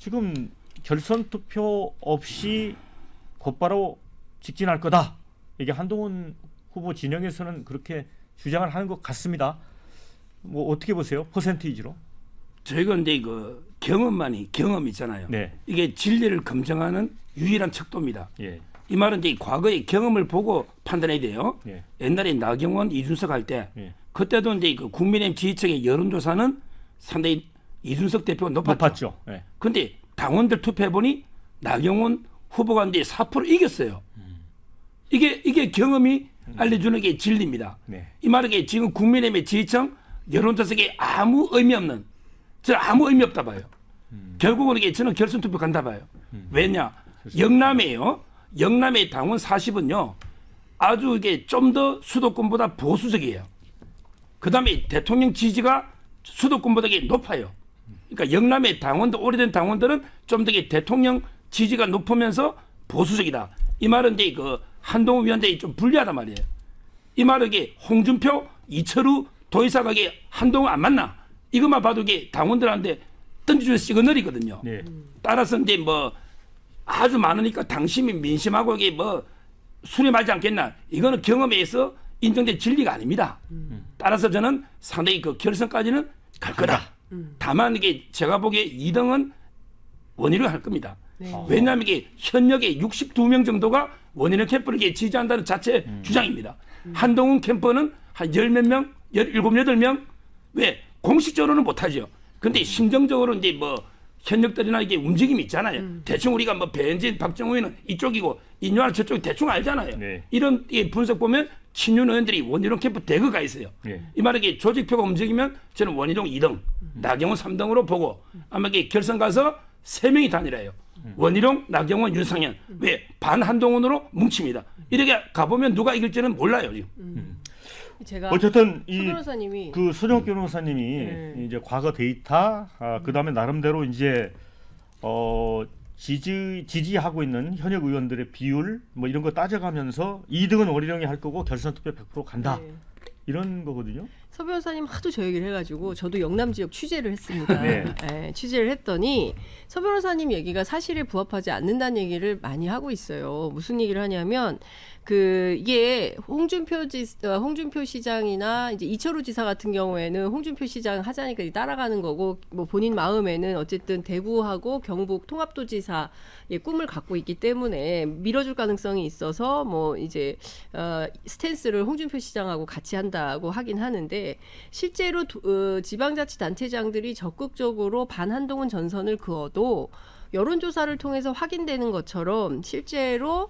지금 결선 투표 없이 곧바로 직진할 거다. 이게 한동훈 후보 진영에서는 그렇게 주장을 하는 것 같습니다. 뭐 어떻게 보세요? 퍼센테이지로? 저희가 이제 그 경험 있잖아요. 네. 이게 진리를 검증하는 유일한 척도입니다. 예. 이 말은 이제 과거의 경험을 보고 판단해야 돼요. 예. 옛날에 나경원, 이준석 할 때 예. 그때도 이제 그 국민의힘 지지층의 여론조사는 상당히 이준석 대표가 높았죠. 예. 근데 당원들 투표해 보니 나경원 후보가 이제 4% 이겼어요. 이게 경험이 알려주는 게 진리입니다. 네. 이 말은 지금 국민의힘의 지지층 여론조사에 아무 의미 없는, 저는 아무 의미 없다 봐요. 결국은 이게 저는 결선 투표 간다 봐요. 왜냐? 영남이에요. 영남의 당원 40은요, 아주 이게 좀 더 수도권보다 보수적이에요. 그 다음에 대통령 지지가 수도권보다 높아요. 그러니까 영남의 당원들, 오래된 당원들은 좀 더 대통령 지지가 높으면서 보수적이다. 이 말은 이제 그 한동훈 위원장이 좀 불리하단 말이에요. 이 말은 이게 홍준표, 이철우, 도의사가 한동훈 안 맞나? 이것만 봐도 이게 당원들한테 던져주는 시그널이거든요. 네. 따라서 이제 뭐 아주 많으니까 당심이 민심하고 이게 뭐 수렴하지 않겠나? 이거는 경험에 의해서 인정된 진리가 아닙니다. 따라서 저는 상당히 그 결선까지는 갈 거다. 다만 이게 제가 보기에 2등은 원희룡 할 겁니다. 네. 왜냐하면 이게 현역의 62명 정도가 원희룡 캠프를 지지한다는 자체 주장입니다. 한동훈 캠프는 한 10몇 명, 17, 8명? 왜? 공식적으로는 못하죠. 근데 심정적으로 이제 뭐 현역들이나 이게 움직임이 있잖아요. 대충 우리가 뭐 배현진, 박정우는 이쪽이고 인유아는 저쪽이 대충 알잖아요. 네. 이런 분석 보면 친윤 의원들이 원희룡 캠프 대거 가 있어요. 네. 이 말은 이게 조직표가 움직이면 저는 원희룡 2등, 나경원 3등으로 보고 아마 이게 결선 가서 3명이 단일해요. 원희룡, 나경원, 윤상현. 왜? 반한동훈으로 뭉칩니다. 이렇게 가보면 누가 이길지는 몰라요 지금. 제가 어쨌든 서 변호사님이 그 소정 변호사님이 이제 과거 데이터, 그다음에 나름대로 이제 지지하고 있는 현역 의원들의 비율 뭐 이런 거 따져가면서 2등은 원희룡이 할 거고 결선 투표 100% 간다. 네. 이런 거거든요. 서 변호사님 하도 저 얘기를 해가지고 저도 영남 지역 취재를 했습니다. 네. 네, 취재를 했더니 서 변호사님 얘기가 사실에 부합하지 않는다는 얘기를 많이 하고 있어요. 무슨 얘기를 하냐면 이게 홍준표 시장이나 이제 이철우 지사 같은 경우에는 홍준표 시장 하자니까 따라가는 거고, 뭐 본인 마음에는 어쨌든 대구하고 경북 통합도지사의 꿈을 갖고 있기 때문에 밀어줄 가능성이 있어서 뭐 이제 스탠스를 홍준표 시장하고 같이 한다고 하긴 하는데, 실제로 지방자치단체장들이 적극적으로 반한동훈 전선을 그어도 여론조사를 통해서 확인되는 것처럼 실제로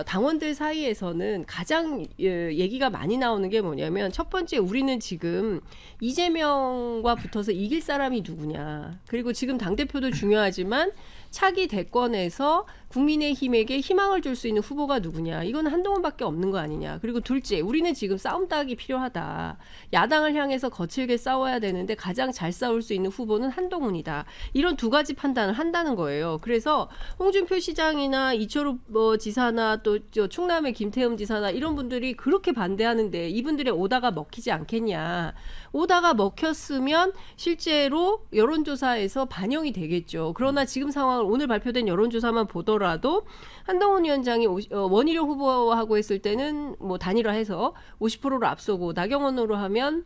당원들 사이에서는 가장 얘기가 많이 나오는 게 뭐냐면, 첫 번째 우리는 지금 이재명과 붙어서 이길 사람이 누구냐, 그리고 지금 당대표도 중요하지만 차기 대권에서 국민의힘에게 희망을 줄 수 있는 후보가 누구냐, 이건 한동훈밖에 없는 거 아니냐. 그리고 둘째, 우리는 지금 싸움 따기 필요하다. 야당을 향해서 거칠게 싸워야 되는데 가장 잘 싸울 수 있는 후보는 한동훈이다. 이런 두 가지 판단을 한다는 거예요. 그래서 홍준표 시장이나 이철우 지사나 또 충남의 김태흠 지사나 이런 분들이 그렇게 반대하는데 이분들의 오다가 먹히지 않겠냐. 오다가 먹혔으면 실제로 여론조사에서 반영이 되겠죠. 그러나 지금 상황을 오늘 발표된 여론조사만 보더라도 한동훈 위원장이 원희룡 후보하고 했을 때는 뭐 단일화해서 50%로 앞서고, 나경원으로 하면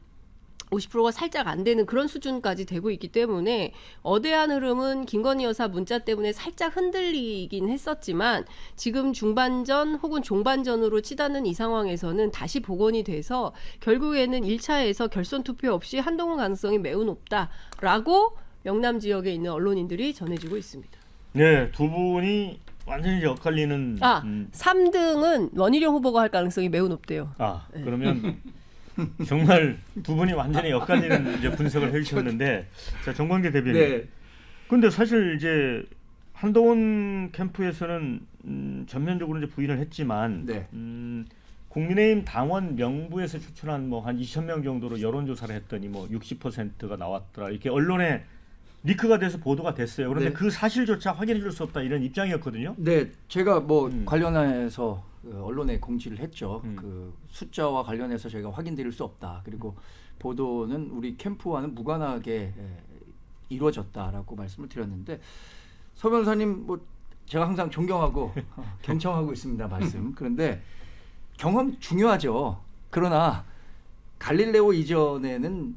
50%가 살짝 안 되는 그런 수준까지 되고 있기 때문에 어대한 흐름은 김건희 여사 문자 때문에 살짝 흔들리긴 했었지만 지금 중반전 혹은 종반전으로 치닫는 이 상황에서는 다시 복원이 돼서 결국에는 1차에서 결선 투표 없이 한동훈 가능성이 매우 높다라고 영남 지역에 있는 언론인들이 전해지고 있습니다. 네, 두 분이 완전히 엇갈리는. 3등은 원희룡 후보가 할 가능성이 매우 높대요. 네. 그러면 정말 두 분이 완전히 엇갈리는 이제 분석을 해주셨는데, 자, 정광재 대변인. 네. 근데 사실 이제 한동훈 캠프에서는 전면적으로 이제 부인을 했지만, 네. 국민의힘 당원 명부에서 추천한 뭐 한 2,000명 정도로 여론조사를 했더니 뭐 60%가 나왔더라. 이렇게 언론에 리크가 돼서 보도가 됐어요. 그런데 네. 그 사실조차 확인해줄 수 없다, 이런 입장이었거든요. 네, 제가 뭐 관련해서 언론에 공지를 했죠. 그 숫자와 관련해서 저희가 확인드릴 수 없다. 그리고 보도는 우리 캠프와는 무관하게 이루어졌다라고 말씀을 드렸는데, 서 변호사님 뭐 제가 항상 존경하고 경청하고 있습니다 말씀. 그런데 경험 중요하죠. 그러나 갈릴레오 이전에는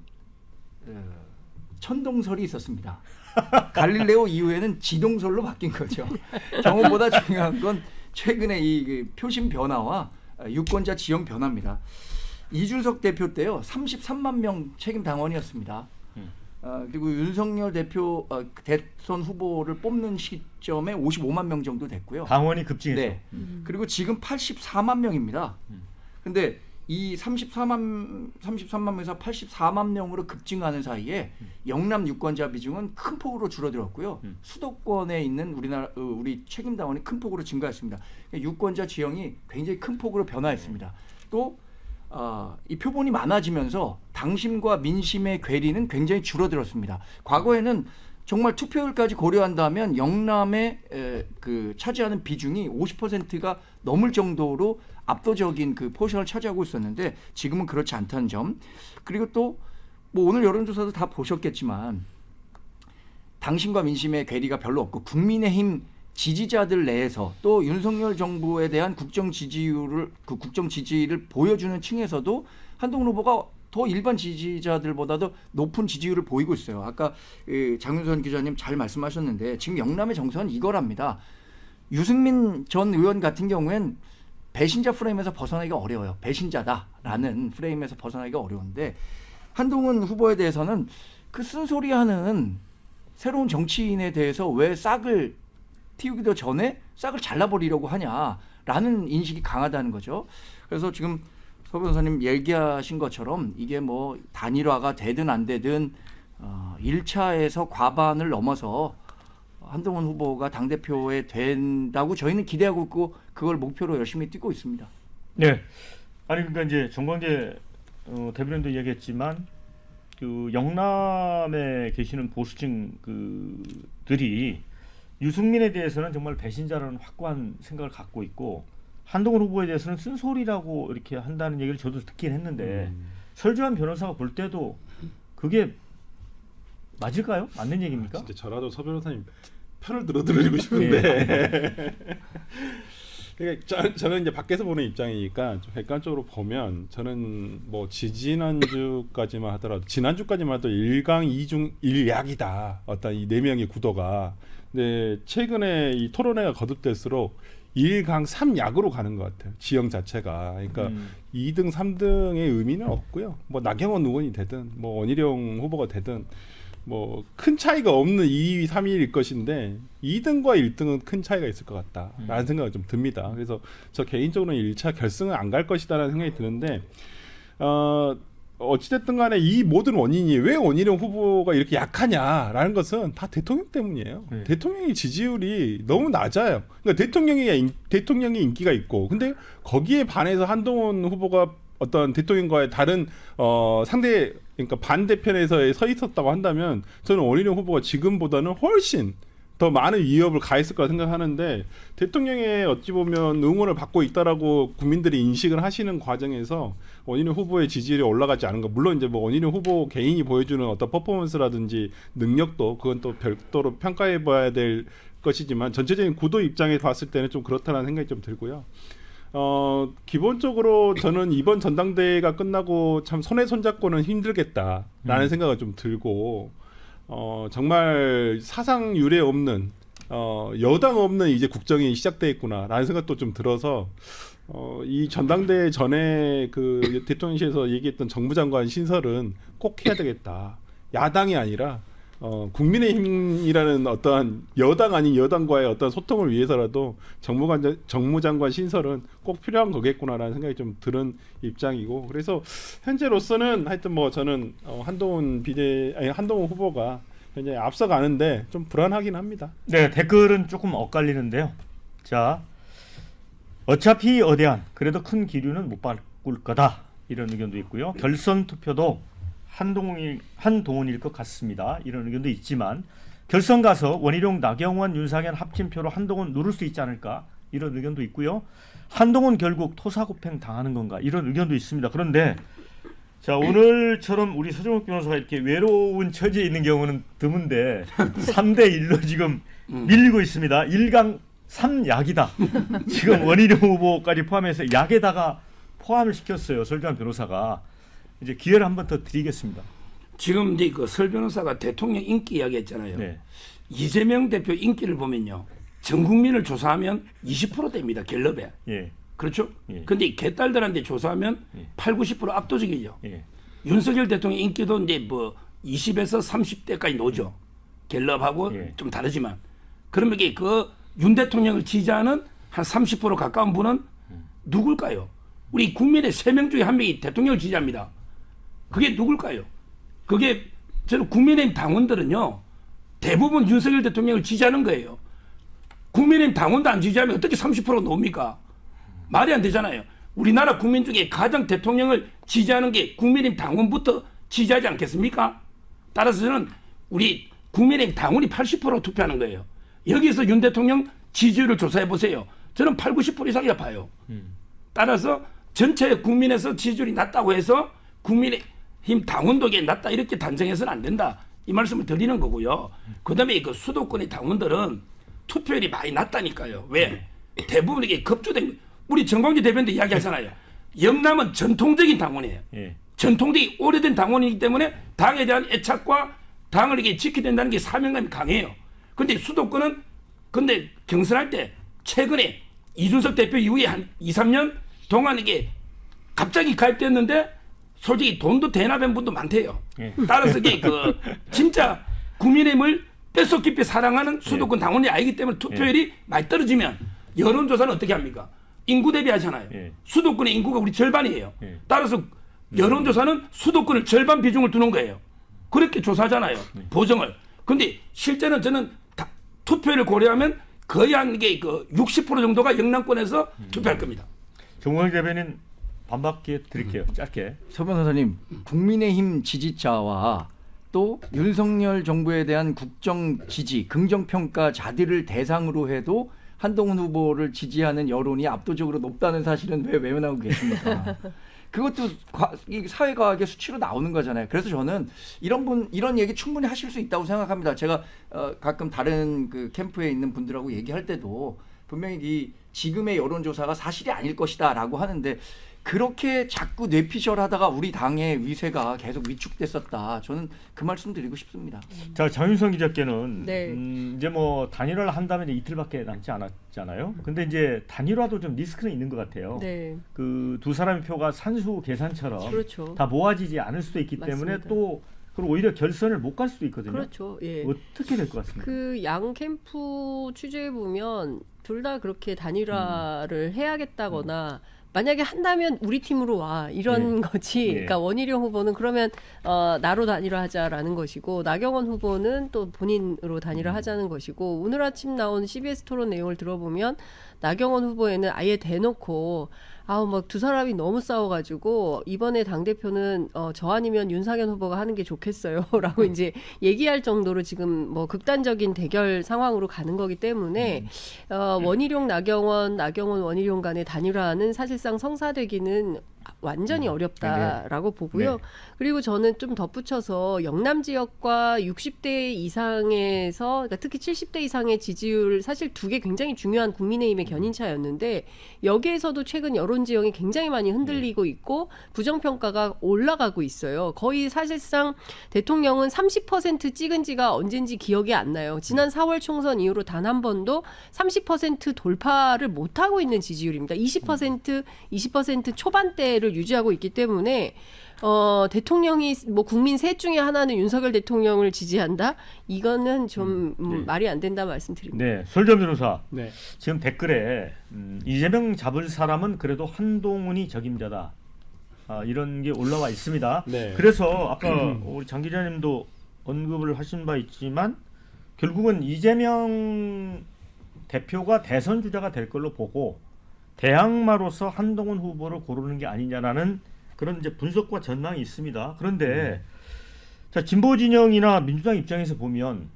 천동설이 있었습니다. 갈릴레오 이후에는 지동설로 바뀐 거죠. 경험보다 중요한 건 최근에 이 표심 변화와 유권자 지형 변화입니다. 이준석 대표 때요 33만 명 책임 당원이었습니다. 그리고 윤석열 대표 대선 후보를 뽑는 시점에 55만 명 정도 됐고요. 당원이 급증해서. 네. 그리고 지금 84만 명입니다. 근데 이 33만 명에서 84만 명으로 급증하는 사이에 영남 유권자 비중은 큰 폭으로 줄어들었고요. 수도권에 있는 우리 책임 당원이 큰 폭으로 증가했습니다. 유권자 지형이 굉장히 큰 폭으로 변화했습니다. 또 이 표본이 많아지면서 당심과 민심의 괴리는 굉장히 줄어들었습니다. 과거에는 정말 투표율까지 고려한다면 영남에 차지하는 비중이 50%가 넘을 정도로 압도적인 그 포션을 차지하고 있었는데 지금은 그렇지 않다는 점. 그리고 또 뭐 오늘 여론조사도 다 보셨겠지만 당심과 민심의 괴리가 별로 없고 국민의힘 지지자들 내에서 또 윤석열 정부에 대한 국정 지지를 보여주는 층에서도 한동훈 후보가 더 일반 지지자들보다도 높은 지지율을 보이고 있어요. 아까 장윤선 기자님 잘 말씀하셨는데 지금 영남의 정서는 이거랍니다. 유승민 전 의원 같은 경우엔 배신자 프레임에서 벗어나기가 어려워요. 배신자다라는 프레임에서 벗어나기가 어려운데 한동훈 후보에 대해서는 그 쓴소리하는 새로운 정치인에 대해서 왜 싹을 틔우기도 전에 싹을 잘라버리려고 하냐라는 인식이 강하다는 거죠. 그래서 지금 서 변호사님 얘기하신 것처럼 이게 뭐 단일화가 되든 안 되든 1차에서 과반을 넘어서 한동훈 후보가 당대표에 된다고 저희는 기대하고 있고 그걸 목표로 열심히 뛰고 있습니다. 네. 아니 그러니까 이제 정광재 대변인도 얘기했지만 그 영남에 계시는 보수층 그들이 유승민에 대해서는 정말 배신자라는 확고한 생각을 갖고 있고 한동훈 후보에 대해서는 쓴소리라고 이렇게 한다는 얘기를 저도 듣긴 했는데 설주환 변호사가 볼 때도 그게 맞을까요? 맞는 얘기입니까? 진짜 저라도 서 변호사님 편을 들어드리고 싶은데 그러니까 저는 이제 밖에서 보는 입장이니까 좀 객관적으로 보면 저는 뭐 지난주까지만 하더라도 지난주까지만 해도 1강 2중 1약이다 어떤 이 네 명의 구도가. 근데 최근에 이 토론회가 거듭될수록 1강 3약으로 가는 것 같아요. 지형 자체가. 그러니까 2등 3등의 의미는 없고요. 뭐 나경원 의원이 되든 뭐 원희룡 후보가 되든 뭐 큰 차이가 없는 2위 3위일 것인데 2등과 1등은 큰 차이가 있을 것 같다라는 생각이 좀 듭니다. 그래서 저 개인적으로는 1차 결승은 안 갈 것이다라는 생각이 드는데 어찌됐든 간에 이 모든 원인이 왜 원희룡 후보가 이렇게 약하냐라는 것은 다 대통령 때문이에요. 대통령의 지지율이 너무 낮아요. 그러니까 대통령이 인기가 있고 근데 거기에 반해서 한동훈 후보가 어떤 대통령과의 다른 상대 그러니까 반대편에서 서 있었다고 한다면 저는 원희룡 후보가 지금보다는 훨씬 더 많은 위협을 가했을 거라 생각하는데 대통령의 어찌 보면 응원을 받고 있다라고 국민들이 인식을 하시는 과정에서 원희룡 후보의 지지율이 올라가지 않은 거 물론 이제 뭐 원희룡 후보 개인이 보여주는 어떤 퍼포먼스라든지 능력도 그건 또 별도로 평가해봐야 될 것이지만 전체적인 구도 입장에 봤을 때는 좀 그렇다는 생각이 좀 들고요. 기본적으로 저는 이번 전당대회가 끝나고 참 손에 손잡고는 힘들겠다라는 생각이 좀 들고 정말 사상 유례 없는 여당 없는 이제 국정이 시작돼 있구나라는 생각도 좀 들어서 이 전당대회 전에 그 대통령실에서 얘기했던 정무장관 신설은 꼭 해야 되겠다. 야당이 아니라 국민의힘이라는 어떠한 여당 아닌 여당과의 어떤 소통을 위해서라도 정무장관 신설은 꼭 필요한 거겠구나라는 생각이 좀 드는 입장이고 그래서 현재로서는 하여튼 뭐 저는 한동훈 후보가 현재 앞서가는데 좀 불안하긴 합니다. 네, 댓글은 조금 엇갈리는데요. 자, 어차피 어대한 그래도 큰 기류는 못 바꿀 거다 이런 의견도 있고요. 결선 투표도 한동훈일 것 같습니다. 이런 의견도 있지만 결선 가서 원희룡, 나경원, 윤상현 합침표로 한동훈 누를 수 있지 않을까 이런 의견도 있고요. 한동훈 결국 토사구팽 당하는 건가 이런 의견도 있습니다. 그런데 자, 오늘처럼 우리 서정욱 변호사가 이렇게 외로운 처지에 있는 경우는 드문데 3대 1로 지금 밀리고 있습니다. 1강 3약이다. 지금 원희룡 후보까지 포함해서 약에다가 포함을 시켰어요. 설주환 변호사가. 이제 기회를 한 번 더 드리겠습니다. 지금 이제 그 설 변호사가 대통령 인기 이야기했잖아요. 네. 이재명 대표 인기를 보면요, 전 국민을 조사하면 20%대입니다. 갤럽에. 예. 그렇죠? 예. 근데 개딸들한테 조사하면 예. 80-90% 압도적이죠. 예. 윤석열 대통령 인기도 이제 뭐 20에서 30대까지 노죠. 갤럽하고 예. 좀 다르지만. 그러면 이게 그 윤 대통령을 지지하는 한 30% 가까운 분은 누굴까요? 우리 국민의 3명 중에 1명이 대통령을 지지합니다. 그게 누굴까요? 그게 저는 국민의힘 당원들은요, 대부분 윤석열 대통령을 지지하는 거예요. 국민의힘 당원도 안 지지하면 어떻게 30% 나옵니까? 말이 안 되잖아요. 우리나라 국민 중에 가장 대통령을 지지하는 게 국민의힘 당원부터 지지하지 않겠습니까? 따라서 저는 우리 국민의힘 당원이 80% 투표하는 거예요. 여기서 윤 대통령 지지율을 조사해 보세요. 저는 80-90% 이상이라 봐요. 따라서 전체 국민에서 지지율이 낮다고 해서 국민의힘 당원도 낮다 이렇게 단정해서는 안 된다. 이 말씀을 드리는 거고요. 그다음에 그 수도권의 당원들은 투표율이 많이 낮다니까요. 왜? 대부분 이게 급조된, 우리 정광재 대변인도 이야기하잖아요. 영남은 전통적인 당원이에요. 예. 전통적인 오래된 당원이기 때문에 당에 대한 애착과 당을 이게 지켜야 된다는 게 사명감이 강해요. 근데 수도권은 근데 경선할 때 최근에 이준석 대표 이후에 한 2-3년 동안 이게 갑자기 가입됐는데 솔직히 돈도 대납한 분도 많대요. 예. 따라서 이게 그 진짜 국민의힘을 뼛속 깊이 사랑하는 수도권 당원이 아니기 때문에 투표율이 많이 떨어지면 여론조사는 어떻게 합니까? 인구 대비하잖아요. 예. 수도권의 인구가 우리 절반이에요. 예. 따라서 여론조사는 수도권을 절반 비중을 두는 거예요. 그렇게 조사하잖아요. 보정을. 근데 실제는 저는 투표율을 고려하면 거의 한 게 그 60% 정도가 영남권에서 투표할 겁니다. 정광재 대변인 반박 기회 드릴게요. 짧게. 서 변호사님, 국민의힘 지지자와 또 윤석열 정부에 대한 국정 지지, 긍정 평가자들을 대상으로 해도 한동훈 후보를 지지하는 여론이 압도적으로 높다는 사실은 왜 외면하고 계십니까? 그것도 이 사회과학의 수치로 나오는 거잖아요. 그래서 저는 이런 얘기 충분히 하실 수 있다고 생각합니다. 제가 가끔 다른 그 캠프에 있는 분들하고 얘기할 때도 분명히 이 지금의 여론조사가 사실이 아닐 것이다라고 하는데, 그렇게 자꾸 뇌피셜하다가 우리 당의 위세가 계속 위축됐었다. 저는 그 말씀 드리고 싶습니다. 자, 장윤성 기자께는 네. 이제 뭐 단일화를 한다면 이틀밖에 남지 않았잖아요. 근데 이제 단일화도 좀 리스크는 있는 것 같아요. 네. 그 두 사람의 표가 산수 계산처럼 그렇죠. 다 모아지지 않을 수도 있기 때문에 맞습니다. 또 그리고 오히려 결선을 못 갈 수도 있거든요. 그렇죠. 예. 어떻게 될 것 같습니까? 그 양 캠프 취재해 보면 둘 다 그렇게 단일화를 해야겠다거나 만약에 한다면 우리 팀으로 와 이런 거지. 그러니까 원희룡 후보는 그러면 나로 단일화하자라는 것이고, 나경원 후보는 또 본인으로 단일화하자는 것이고, 오늘 아침 나온 CBS 토론 내용을 들어보면 나경원 후보에는 아예 대놓고 막 두 사람이 너무 싸워가지고 이번에 당대표는 저 아니면 윤상현 후보가 하는 게 좋겠어요라고 이제 얘기할 정도로 지금 뭐 극단적인 대결 상황으로 가는 거기 때문에 원희룡 나경원 원희룡 간의 단일화는 사실상 성사되기는 완전히 어렵다라고 보고요. 네. 그리고 저는 좀 덧붙여서 영남 지역과 60대 이상에서, 그러니까 특히 70대 이상의 지지율, 사실 두 개 굉장히 중요한 국민의힘의 견인차였는데 여기에서도 최근 여론 지형이 굉장히 많이 흔들리고 있고 부정평가가 올라가고 있어요. 거의 사실상 대통령은 30% 찍은 지가 언젠지 기억이 안 나요. 지난 4월 총선 이후로 단 한 번도 30% 돌파를 못하고 있는 지지율입니다. 20% 초반대를 유지하고 있기 때문에 대통령이 뭐 국민 셋 중에 하나는 윤석열 대통령을 지지한다? 이거는 좀 말이 안 된다 말씀드립니다. 네, 설전 변호사. 네. 지금 댓글에 이재명 잡을 사람은 그래도 한동훈이 적임자다. 이런 게 올라와 있습니다. 네. 그래서 아까 우리 장 기자님도 언급을 하신 바 있지만 결국은 이재명 대표가 대선 주자가 될 걸로 보고 대항마로서 한동훈 후보를 고르는 게 아니냐라는 그런 이제 분석과 전망이 있습니다. 그런데 자, 진보 진영이나 민주당 입장에서 보면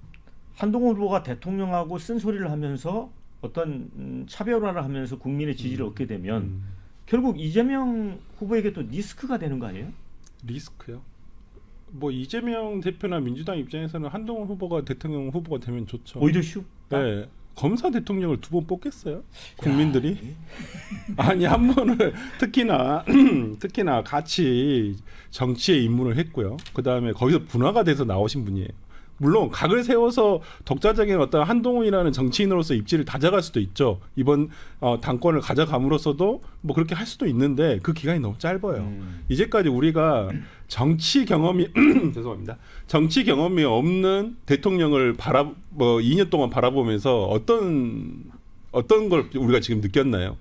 한동훈 후보가 대통령하고 쓴소리를 하면서 어떤 차별화를 하면서 국민의 지지를 얻게 되면 결국 이재명 후보에게 또 리스크가 되는 거 아니에요? 리스크요? 뭐 이재명 대표나 민주당 입장에서는 한동훈 후보가 대통령 후보가 되면 좋죠. 오히려 쉽다. 네. 검사 대통령을 2번 뽑겠어요? 국민들이? 아니 한 번을 특히나 같이 정치에 입문을 했고요. 그 다음에 거기서 분화가 돼서 나오신 분이에요. 물론 각을 세워서 독자적인 어떤 한동훈이라는 정치인으로서 입지를 다져갈 수도 있죠. 이번 당권을 가져감으로써도 뭐 그렇게 할 수도 있는데 그 기간이 너무 짧아요. 이제까지 우리가 정치 경험이 죄송합니다. 정치 경험이 없는 대통령을 2년 동안 바라보면서 어떤 걸 우리가 지금 느꼈나요?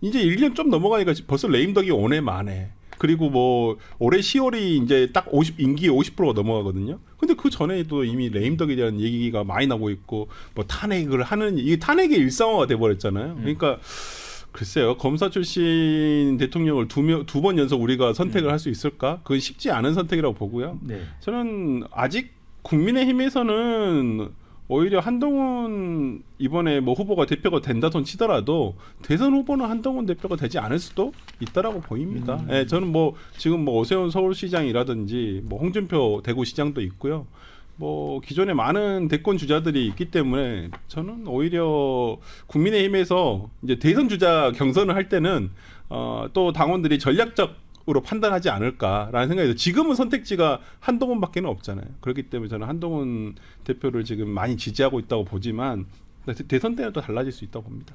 이제 1년 좀 넘어가니까 벌써 레임덕이 오네 마네. 그리고 뭐 올해 10월이 이제 딱 임기 50%가 넘어가거든요. 근데 그 전에도 이미 레임덕에 대한 얘기가 많이 나오고 있고 뭐 탄핵을 하는 이게 탄핵의 일상화가 돼 버렸잖아요. 그러니까 글쎄요. 검사 출신 대통령을 두 번 연속 우리가 선택을 할 수 있을까? 그건 쉽지 않은 선택이라고 보고요. 네. 저는 아직 국민의힘에서는 오히려 한동훈 이번에 뭐 후보가 대표가 된다 손 치더라도 대선 후보는 한동훈 대표가 되지 않을 수도 있다라고 보입니다. 예, 저는 뭐 지금 뭐 오세훈 서울시장이라든지 뭐 홍준표 대구시장도 있고요. 뭐 기존에 많은 대권 주자들이 있기 때문에 저는 오히려 국민의힘에서 이제 대선 주자 경선을 할 때는 또 당원들이 전략적으로 판단하지 않을까라는 생각이 들어요. 지금은 선택지가 한동훈밖에는 없잖아요. 그렇기 때문에 저는 한동훈 대표를 지금 많이 지지하고 있다고 보지만 대선 때는 또 달라질 수 있다고 봅니다.